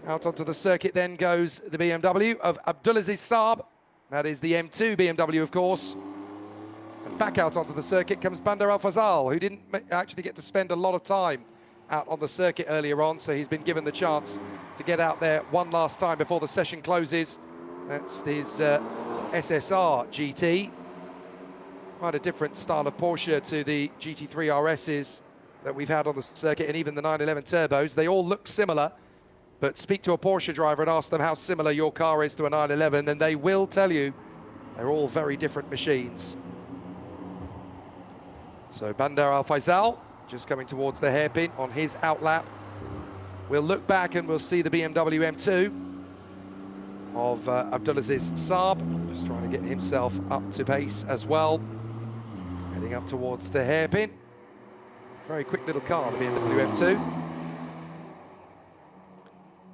Out onto the circuit then goes the BMW of Abdulaziz Saab. That is the M2 BMW, of course. And back out onto the circuit comes Bandar Al Fazal, who didn't actually get to spend a lot of time out on the circuit earlier on, so he's been given the chance to get out there one last time before the session closes. That's his SSR GT. Quite a different style of Porsche to the GT3 RSs that we've had on the circuit, and even the 911 turbos. They all look similar, but speak to a Porsche driver and ask them how similar your car is to a 911, and they will tell you they're all very different machines. So Bandar Al Faisal just coming towards the hairpin on his outlap. We'll look back and we'll see the BMW M2 of Abdulaziz Saab, just trying to get himself up to pace as well. Heading up towards the hairpin. Very quick little car, the BMW M2.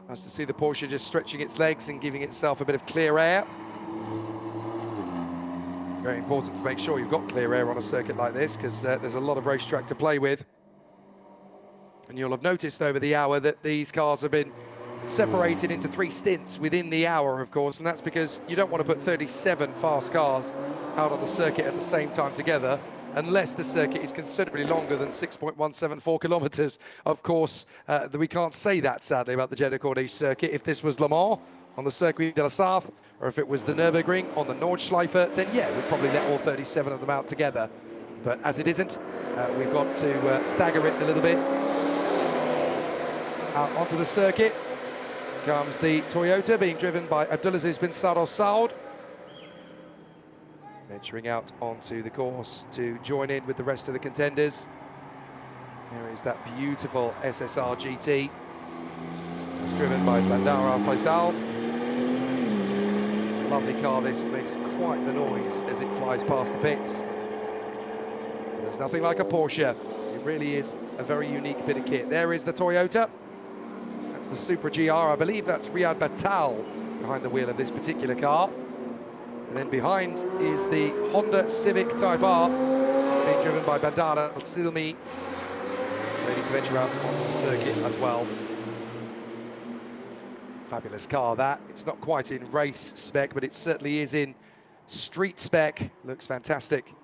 Nice to see the Porsche just stretching its legs and giving itself a bit of clear air. Very important to make sure you've got clear air on a circuit like this, because there's a lot of racetrack to play with. And you'll have noticed over the hour that these cars have been separated into 3 stints within the hour, of course, and that's because you don't want to put 37 fast cars out on the circuit at the same time together, unless the circuit is considerably longer than 6.174 kilometers. Of course, we can't say that, sadly, about the Jeddah Corniche circuit. If this was Le Mans on the Circuit de la Sarthe, or if it was the Nürburgring on the Nordschleife, then yeah, we'd probably let all 37 of them out together. But as it isn't, we've got to stagger it a little bit. Out onto the circuit comes the Toyota, being driven by Abdulaziz bin Saad Al Saud. Venturing out onto the course to join in with the rest of the contenders. There is that beautiful SSR GT. It's driven by Bandar Al Faisal. Lovely car, this makes quite the noise as it flies past the pits. There's nothing like a Porsche. It really is a very unique bit of kit. There is the Toyota. That's the Supra GR. I believe that's Riyad Batal behind the wheel of this particular car. And then behind is the Honda Civic Type R. It's being driven by Bandar Al Silmi, ready to venture out onto the circuit as well. Fabulous car, that. It's not quite in race spec, but it certainly is in street spec. Looks fantastic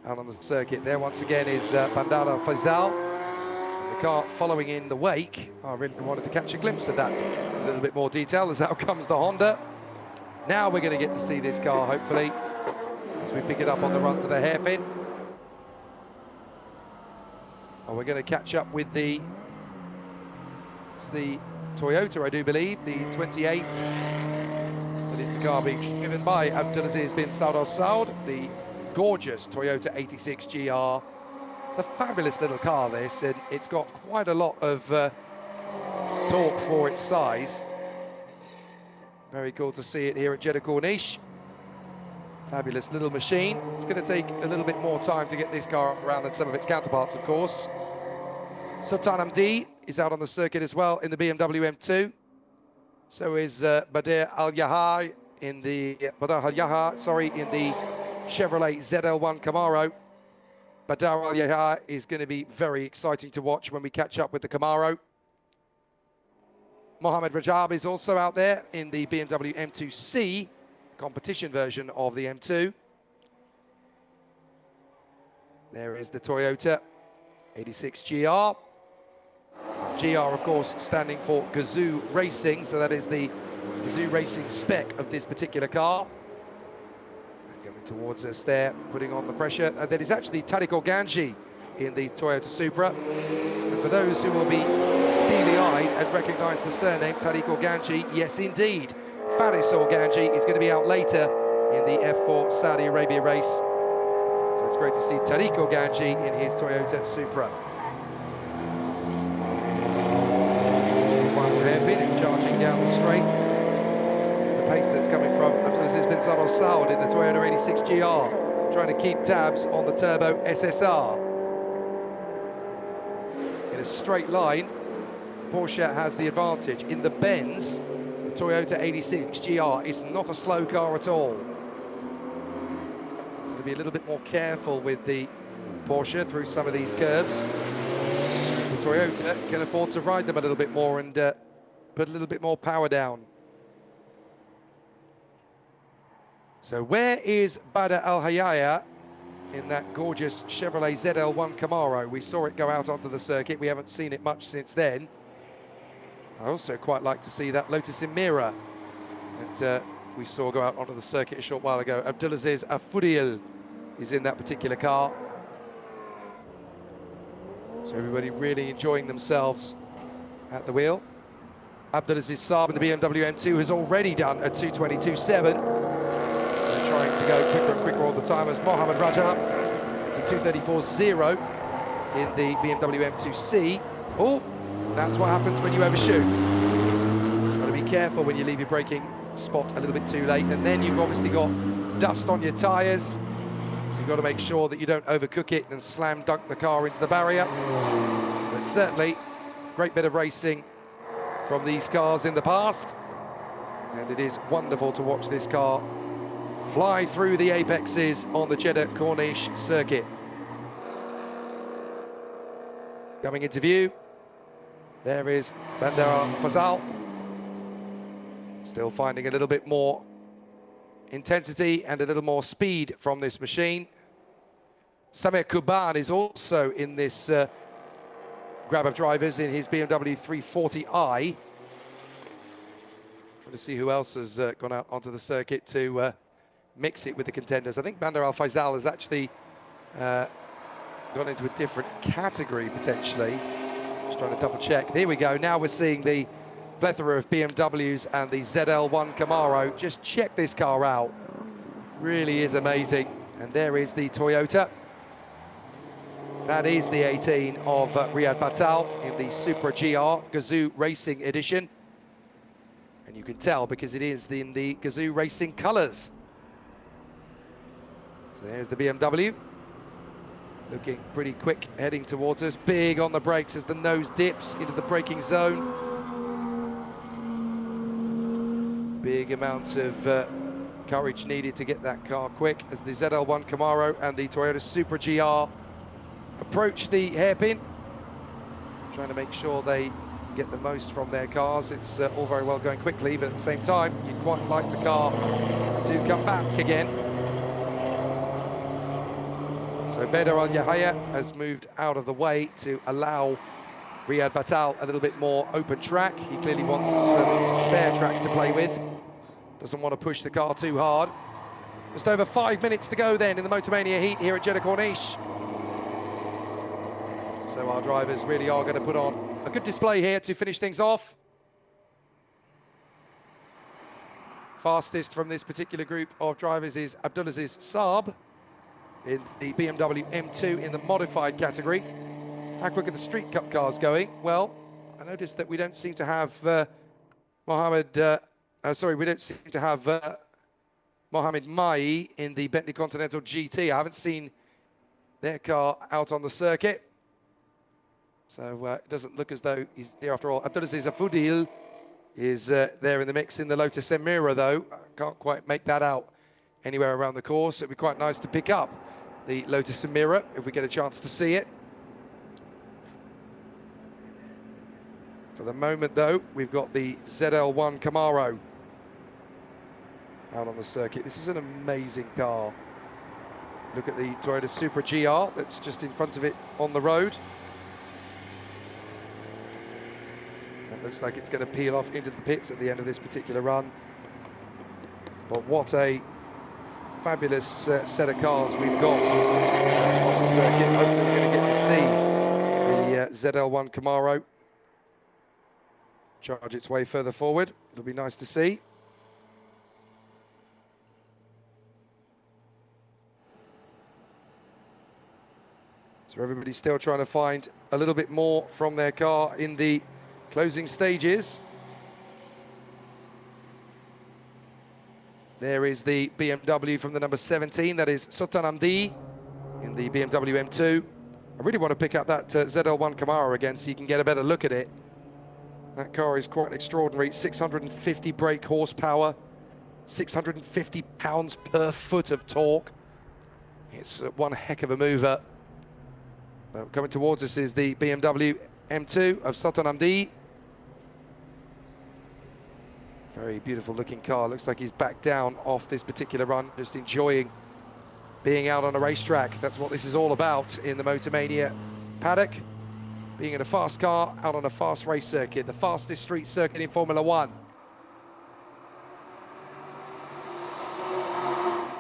out on the circuit. There once again is Bandar Al Faisal. The car following in the wake. I really wanted to catch a glimpse of that in a little bit more detail, as out comes the Honda. Now we're going to get to see this car, hopefully, as we pick it up on the run to the hairpin. And we're going to catch up with it's the Toyota, I do believe, the 28. That is the car being driven by Abdulaziz bin Saad Al Saud, the gorgeous Toyota 86 GR. It's a fabulous little car, this, and it's got quite a lot of torque for its size. Very cool to see it here at Jeddah Corniche. Fabulous little machine. It's going to take a little bit more time to get this car around than some of its counterparts, of course. Sultan Hamdi is out on the circuit as well in the BMW M2. So is Badr Al-Yahya in the Chevrolet ZL1 Camaro. Badr Al-Yahya is going to be very exciting to watch when we catch up with the Camaro. Mohamed Rajab is also out there in the BMW M2C, competition version of the M2. There is the Toyota 86 GR. GR, of course, standing for Gazoo Racing, so that is the Gazoo Racing spec of this particular car. And coming towards us there, putting on the pressure. That is actually Tariq Organji in the Toyota Supra. And for those who will be steely-eyed and recognise the surname Tariq Organji, yes, indeed, Faris Organji is going to be out later in the F4 Saudi Arabia race. So it's great to see Tariq Organji in his Toyota Supra. Final hairpin and charging down the straight. The pace that's coming from Abdulaziz bin Saad Al Saud in the Toyota 86 GR, trying to keep tabs on the turbo SSR. In a straight line, Porsche has the advantage. In the bends, the Toyota 86 GR is not a slow car at all. Got to be a little bit more careful with the Porsche through some of these curves. The Toyota can afford to ride them a little bit more and put a little bit more power down. So where is Badr Al-Yahya in that gorgeous Chevrolet ZL1 Camaro? We saw it go out onto the circuit. We haven't seen it much since then. I also quite like to see that Lotus Emira that we saw go out onto the circuit a short while ago. Abdulaziz Afudil is in that particular car. So everybody really enjoying themselves at the wheel. Abdulaziz Saab in the BMW M2 has already done a 222.7. So trying to go quicker and quicker all the time as Mohamed Rajab. It's a 234.0 in the BMW M2C. Oh, that's what happens when you overshoot. Got to be careful when you leave your braking spot a little bit too late. And then you've obviously got dust on your tyres. So you've got to make sure that you don't overcook it and slam dunk the car into the barrier. But certainly, great bit of racing from these cars in the past. And it is wonderful to watch this car fly through the apexes on the Jeddah Corniche circuit. Coming into view, there is Bandar Fazal. Still finding a little bit more intensity and a little more speed from this machine. Samir Kuban is also in this grab of drivers in his BMW 340i. Trying to see who else has gone out onto the circuit to mix it with the contenders. I think Bandar Al Faisal has actually gone into a different category potentially. Just trying to double check. Here we go. Now we're seeing the plethora of BMWs and the ZL1 Camaro. Just check this car out. Really is amazing. And there is the Toyota. That is the 18 of Riyad Batal in the Supra GR Gazoo Racing Edition. And you can tell because it is in the Gazoo Racing colours. So there's the BMW. Looking pretty quick, heading towards us. Big on the brakes as the nose dips into the braking zone. Big amount of courage needed to get that car quick as the ZL1 Camaro and the Toyota Supra GR approach the hairpin. Trying to make sure they get the most from their cars. It's all very well going quickly, but at the same time, you'd quite like the car to come back again. So Badr Al-Yahya has moved out of the way to allow Riyad Batal a little bit more open track. He clearly wants some spare track to play with. Doesn't want to push the car too hard. Just over 5 minutes to go then in the Motor Mania heat here at Jeddah Corniche. So our drivers really are going to put on a good display here to finish things off. Fastest from this particular group of drivers is Abdulaziz Saab in the BMW M2 in the modified category. How quick are the Street Cup cars going? Well, I noticed that we don't seem to have Mohamed Mohamed Mai in the Bentley Continental GT. I haven't seen their car out on the circuit. So it doesn't look as though he's there after all. Abdulaziz Afudil is there in the mix in the Lotus Emira, though. I can't quite make that out anywhere around the course. It'd be quite nice to pick up the Lotus Emira if we get a chance to see it. For the moment, though, we've got the ZL1 Camaro out on the circuit. This is an amazing car. Look at the Toyota Supra GR that's just in front of it on the road. It looks like it's going to peel off into the pits at the end of this particular run. But what a fabulous set of cars we've got on the circuit. Hopefully we're going to get to see the ZL1 Camaro charge its way further forward. It'll be nice to see. So everybody's still trying to find a little bit more from their car in the closing stages. There is the BMW from the number 17. That is Sultan Hamdi in the BMW M2. I really want to pick up that ZL1 Camaro again so you can get a better look at it. That car is quite extraordinary. 650 brake horsepower, 650 pounds per foot of torque. It's one heck of a mover. Coming towards us is the BMW M2 of Sultan Hamdi. Very beautiful looking car. Looks like he's back down off this particular run, just enjoying being out on a racetrack. That's what this is all about in the Motormania paddock. Being in a fast car out on a fast race circuit, the fastest street circuit in Formula One.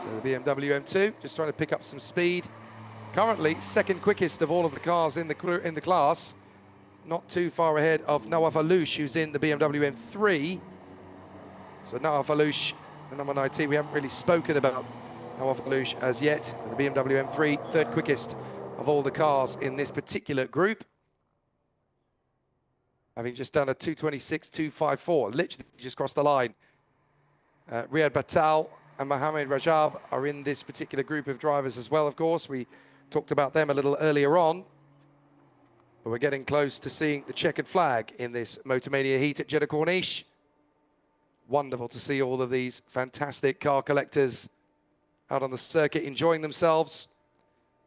So the BMW M2 just trying to pick up some speed. Currently second quickest of all of the cars in the class. Not too far ahead of Nawaf Alouche, who's in the BMW M3. So Nawaf Alouche, the number 19, we haven't really spoken about Nawaf Alouche as yet. The BMW M3, third quickest of all the cars in this particular group. Having just done a 2:26.254, literally just crossed the line. Riyad Batal and Mohamed Rajab are in this particular group of drivers as well, of course. We talked about them a little earlier on. But we're getting close to seeing the checkered flag in this Motormania heat at Jeddah Corniche. Wonderful to see all of these fantastic car collectors out on the circuit enjoying themselves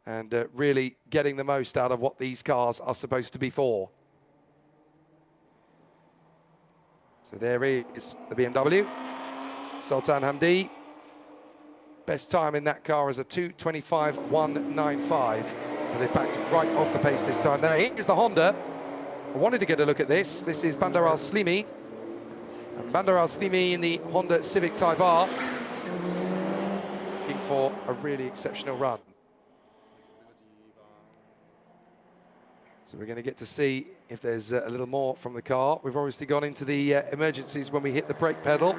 and really getting the most out of what these cars are supposed to be for. So there is the BMW, Sultan Hamdi. Best time in that car is a 2:25.195. But they've backed right off the pace this time. There is the Honda. I wanted to get a look at this. This is Bandar Al-Slimi. And Bandar Al-Slimi in the Honda Civic Type R. Looking for a really exceptional run. So we're going to get to see if there's a little more from the car. We've obviously gone into the emergencies when we hit the brake pedal.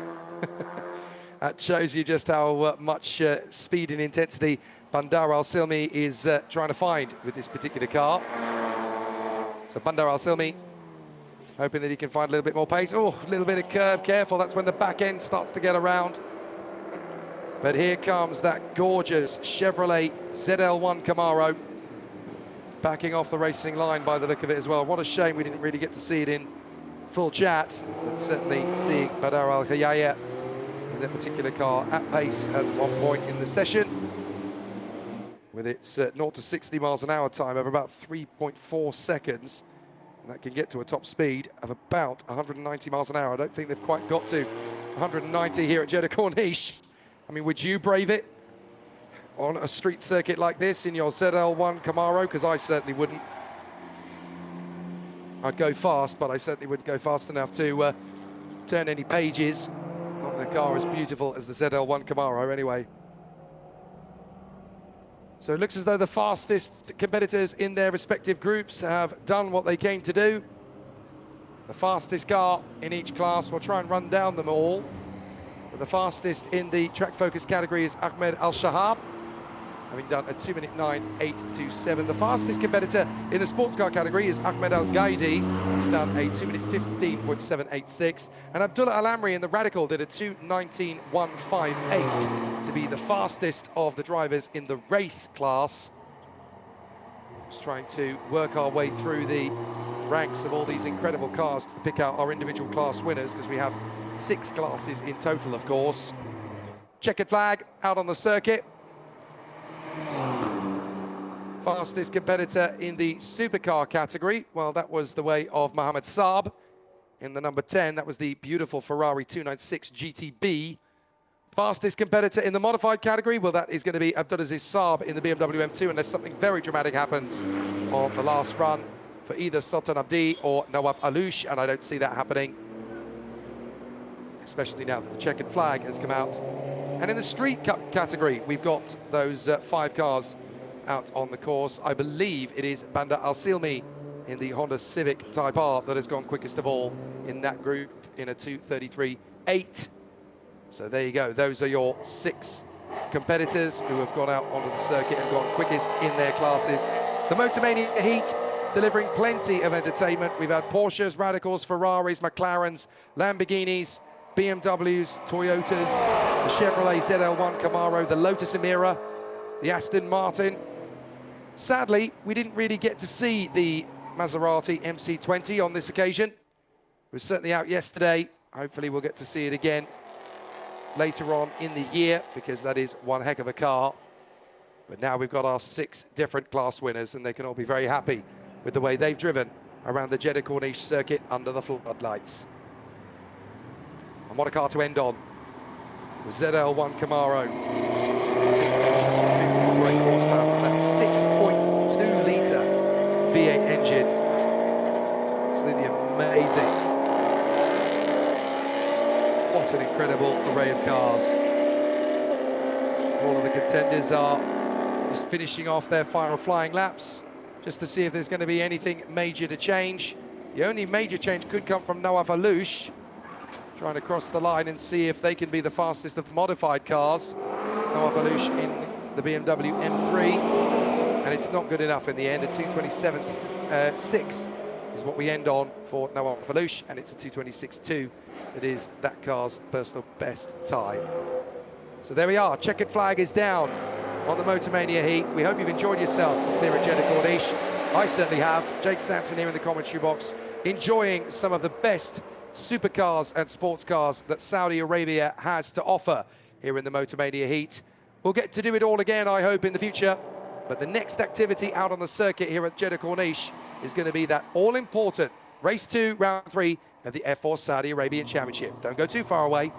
That shows you just how much speed and intensity Bandar Al-Slimi is trying to find with this particular car. So Bandar Al-Slimi hoping that he can find a little bit more pace. Oh, a little bit of curb, careful, that's when the back end starts to get around. But here comes that gorgeous Chevrolet ZL1 Camaro. Backing off the racing line by the look of it as well. What a shame we didn't really get to see it in full chat. But certainly seeing Badar Al-Khayaya in that particular car at pace at one point in the session. With its 0 to 60 miles an hour time of about 3.4 seconds. And that can get to a top speed of about 190 miles an hour. I don't think they've quite got to 190 here at Jeddah Corniche. I mean, would you brave it on a street circuit like this in your ZL1 Camaro? Because I certainly wouldn't. I'd go fast, but I certainly wouldn't go fast enough to turn any pages on a car as beautiful as the ZL1 Camaro anyway. So it looks as though the fastest competitors in their respective groups have done what they came to do. The fastest car in each class, we'll try and run down them all. But the fastest in the track focus category is Ahmed Al-Shahab. having done a 2-minute 9:8.27. The fastest competitor in the sports car category is Ahmed Al Gaidi. He's done a 2-minute 15.786. And Abdullah Al Amri in the Radical did a 2:19.158 to be the fastest of the drivers in the race class. Just trying to work our way through the ranks of all these incredible cars to pick out our individual class winners, because we have 6 classes in total, of course. Checkered flag out on the circuit. Fastest competitor in the supercar category, well, that was the way of Mohamed Saab in the number 10. That was the beautiful Ferrari 296 GTB. Fastest competitor in the modified category, well, that is going to be Abdulaziz Saab in the BMW M2, unless something very dramatic happens on the last run for either Sultan Abdi or Nawaf Alouche, and I don't see that happening, especially now that the checkered flag has come out. And in the street cup category, we've got those 5 cars out on the course. I believe it is Bandar Al Silmi in the Honda Civic Type R that has gone quickest of all in that group in a 2:33.8. So there you go. Those are your 6 competitors who have gone out onto the circuit and gone quickest in their classes. The Motormania Heat delivering plenty of entertainment. We've had Porsches, Radicals, Ferraris, McLarens, Lamborghinis, BMWs, Toyotas, the Chevrolet ZL1 Camaro, the Lotus Emira, the Aston Martin. Sadly, we didn't really get to see the Maserati MC20 on this occasion. It was certainly out yesterday. Hopefully we'll get to see it again later on in the year, because that is one heck of a car. But now we've got our 6 different class winners, and they can all be very happy with the way they've driven around the Jeddah Corniche circuit under the floodlights. And what a car to end on. The ZL1 Camaro. 650 brake horsepower from that 6.2 litre V8 engine. Absolutely amazing. What an incredible array of cars. All of the contenders are just finishing off their final flying laps, just to see if there's going to be anything major to change. The only major change could come from Nawaf Alouche, trying to cross the line and see if they can be the fastest of modified cars. Nawaf Alouche in the BMW M3, and it's not good enough in the end. A 2:27.6 is what we end on for Nawaf Alouche, and it's a 2:26.2. It is that car's personal best time. So there we are. Checkered flag is down on the Motormania Heat. We hope you've enjoyed yourself here at Jeddah Corniche. I certainly have. Jake Sanson here in the commentary box, enjoying some of the best supercars and sports cars that Saudi Arabia has to offer here in the Motormania Heat. We'll get to do it all again, I hope, in the future. But the next activity out on the circuit here at Jeddah Corniche is going to be that all-important Race 2, Round 3 of the F4 Saudi Arabian Championship. Don't go too far away.